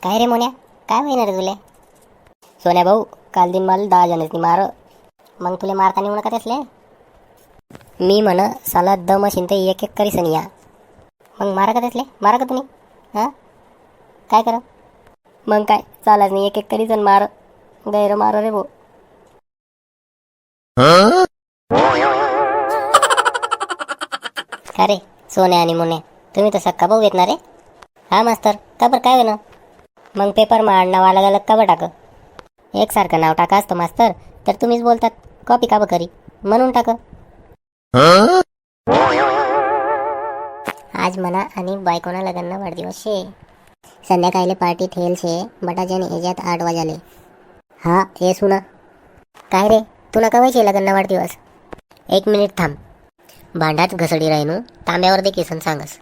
काय रे मोन्या, काय होईना रे तुले? सोन्या भाऊ, काल दिन मला 10 जणांनी मार. मग तुले मारताना म्हणा का त्यासले? मी म्हण साला दम असेल तर एक एक करीसन या. मग मारा का त्यासले? मारा का तुम्ही? हां, काय करा? मग काय चालाच नाही, एक एक करीसन मार. गैर मारो रे भाऊ. का रे सोन्या आणि मोन्या, तुम्ही तर सक्का भाऊ येत ना रे? हा मास्तर, का बरं काय होईना? मग पेपर मांड नाव अलग अलग का बरं टाक? एकसारखं नाव टाका असतं मास्तर, तर तुम्हीच बोलतात कॉपी का बरं करी म्हणून टाक. आज म्हणा आणि बायकोना लग्न वाढदिवस शे. संध्याकाळी पार्टी ठेल शे, बटाजन याच्यात 8 वाजाले. हा ये सुना. काय रे, तुला कवायचे लग्न वाढदिवस? 1 मिनिट थांब. भांडाच घसडी राहीन तांब्यावर दे केसन सांगस.